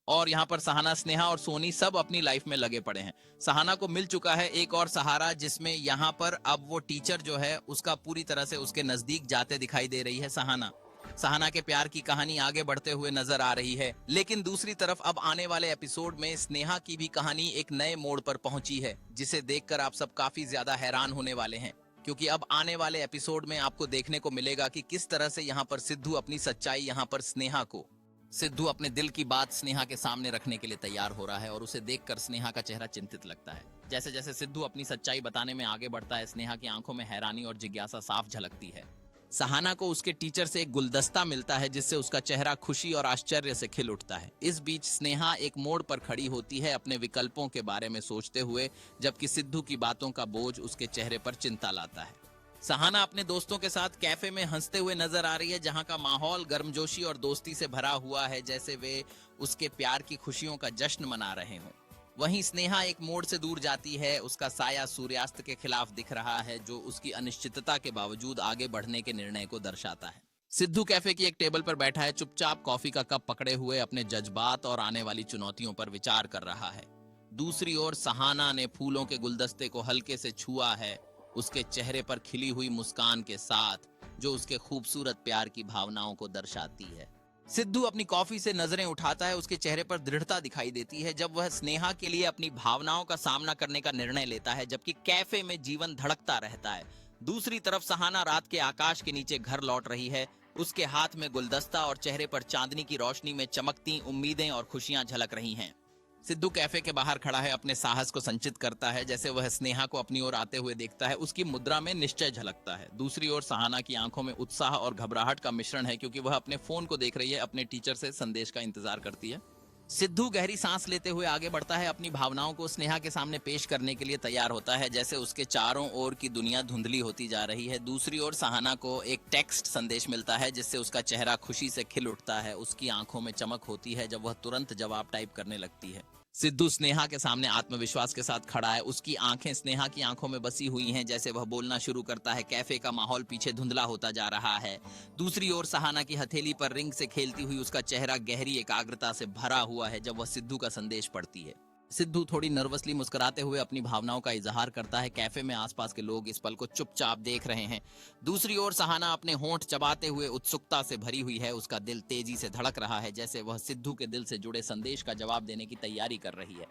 और यहाँ पर सहाना, स्नेहा और सोनी सब अपनी लाइफ में लगे पड़े हैं। सहाना को मिल चुका है एक और सहारा, जिसमें यहाँ पर अब वो टीचर जो है उसका पूरी तरह से उसके नजदीक जाते दिखाई दे रही है सहाना। सहाना के प्यार की कहानी आगे बढ़ते हुए नजर आ रही है। लेकिन दूसरी तरफ अब आने वाले एपिसोड में स्नेहा की भी कहानी एक नए मोड़ पर पहुंची है, जिसे देखकर आप सब काफी ज्यादा हैरान होने वाले हैं। क्योंकि अब आने वाले एपिसोड में आपको देखने को मिलेगा कि किस तरह से यहाँ पर सिद्धू अपनी सच्चाई यहाँ पर स्नेहा को सिद्धू अपने दिल की बात स्नेहा के सामने रखने के लिए तैयार हो रहा है और उसे देखकर स्नेहा का चेहरा चिंतित लगता है। जैसे जैसे सिद्धू अपनी सच्चाई बताने में आगे बढ़ता है, स्नेहा की आंखों में हैरानी और जिज्ञासा साफ झलकती है। सहाना को उसके टीचर से एक गुलदस्ता मिलता है, जिससे उसका चेहरा खुशी और आश्चर्य से खिल उठता है। इस बीच स्नेहा एक मोड़ पर खड़ी होती है अपने विकल्पों के बारे में सोचते हुए, जबकि सिद्धू की बातों का बोझ उसके चेहरे पर चिंता लाता है। सहाना अपने दोस्तों के साथ कैफे में हंसते हुए नजर आ रही है, जहां का माहौल गर्मजोशी और दोस्ती से भरा हुआ है, जैसे वे उसके प्यार की खुशियों का जश्न मना रहे हों। वहीं स्नेहा एक मोड़ से दूर जाती है, उसका साया सूर्यास्त के खिलाफ दिख रहा है, जो उसकी अनिश्चितता के बावजूद आगे बढ़ने के निर्णय को दर्शाता है। सिद्धू कैफे की एक टेबल पर बैठा है, चुपचाप कॉफी का कप पकड़े हुए अपने जज्बात और आने वाली चुनौतियों पर विचार कर रहा है। दूसरी ओर सहाना ने फूलों के गुलदस्ते को हल्के से छुआ है, उसके चेहरे पर खिली हुई मुस्कान के साथ, जो उसके खूबसूरत प्यार की भावनाओं को दर्शाती है। सिद्धू अपनी कॉफी से नजरें उठाता है, उसके चेहरे पर दृढ़ता दिखाई देती है जब वह स्नेहा के लिए अपनी भावनाओं का सामना करने का निर्णय लेता है, जबकि कैफे में जीवन धड़कता रहता है। दूसरी तरफ सहाना रात के आकाश के नीचे घर लौट रही है, उसके हाथ में गुलदस्ता और चेहरे पर चांदनी की रोशनी में चमकती उम्मीदें और खुशियां झलक रही हैं। सिद्धू कैफे के बाहर खड़ा है, अपने साहस को संचित करता है। जैसे वह स्नेहा को अपनी ओर आते हुए देखता है, उसकी मुद्रा में निश्चय झलकता है। दूसरी ओर सहाना की आंखों में उत्साह और घबराहट का मिश्रण है, क्योंकि वह अपने फोन को देख रही है, अपने टीचर से संदेश का इंतजार करती है। सिद्धू गहरी सांस लेते हुए आगे बढ़ता है, अपनी भावनाओं को स्नेहा के सामने पेश करने के लिए तैयार होता है, जैसे उसके चारों ओर की दुनिया धुंधली होती जा रही है। दूसरी ओर सहाना को एक टेक्स्ट संदेश मिलता है, जिससे उसका चेहरा खुशी से खिल उठता है। उसकी आंखों में चमक होती है जब वह तुरंत जवाब टाइप करने लगती है। सिद्धू स्नेहा के सामने आत्मविश्वास के साथ खड़ा है, उसकी आंखें स्नेहा की आंखों में बसी हुई हैं। जैसे वह बोलना शुरू करता है, कैफे का माहौल पीछे धुंधला होता जा रहा है। दूसरी ओर सहाना की हथेली पर रिंग से खेलती हुई उसका चेहरा गहरी एकाग्रता से भरा हुआ है जब वह सिद्धू का संदेश पढ़ती है। सिद्धू थोड़ी नर्वसली मुस्कुराते हुए अपनी भावनाओं का इजहार करता है। कैफे में आसपास के लोग इस पल को चुपचाप देख रहे हैं। दूसरी ओर सहाना अपने होंठ चबाते हुए उत्सुकता से भरी हुई है, उसका दिल तेजी से धड़क रहा है, जैसे वह सिद्धू के दिल से जुड़े संदेश का जवाब देने की तैयारी कर रही है।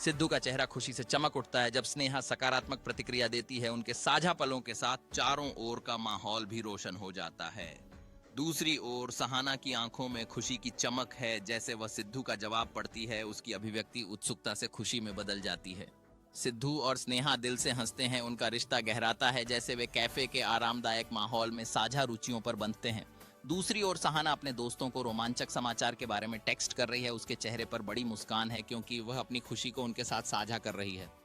सिद्धू का चेहरा खुशी से चमक उठता है जब स्नेहा सकारात्मक प्रतिक्रिया देती है। उनके साझा पलों के साथ चारों ओर का माहौल भी रोशन हो जाता है। दूसरी ओर सहाना की आंखों में खुशी की चमक है, जैसे वह सिद्धू का जवाब पढ़ती है, उसकी अभिव्यक्ति उत्सुकता से खुशी में बदल जाती है। सिद्धू और स्नेहा दिल से हंसते हैं, उनका रिश्ता गहराता है, जैसे वे कैफे के आरामदायक माहौल में साझा रुचियों पर बंधते हैं। दूसरी ओर सहाना अपने दोस्तों को रोमांचक समाचार के बारे में टेक्स्ट कर रही है, उसके चेहरे पर बड़ी मुस्कान है, क्योंकि वह अपनी खुशी को उनके साथ साझा कर रही है।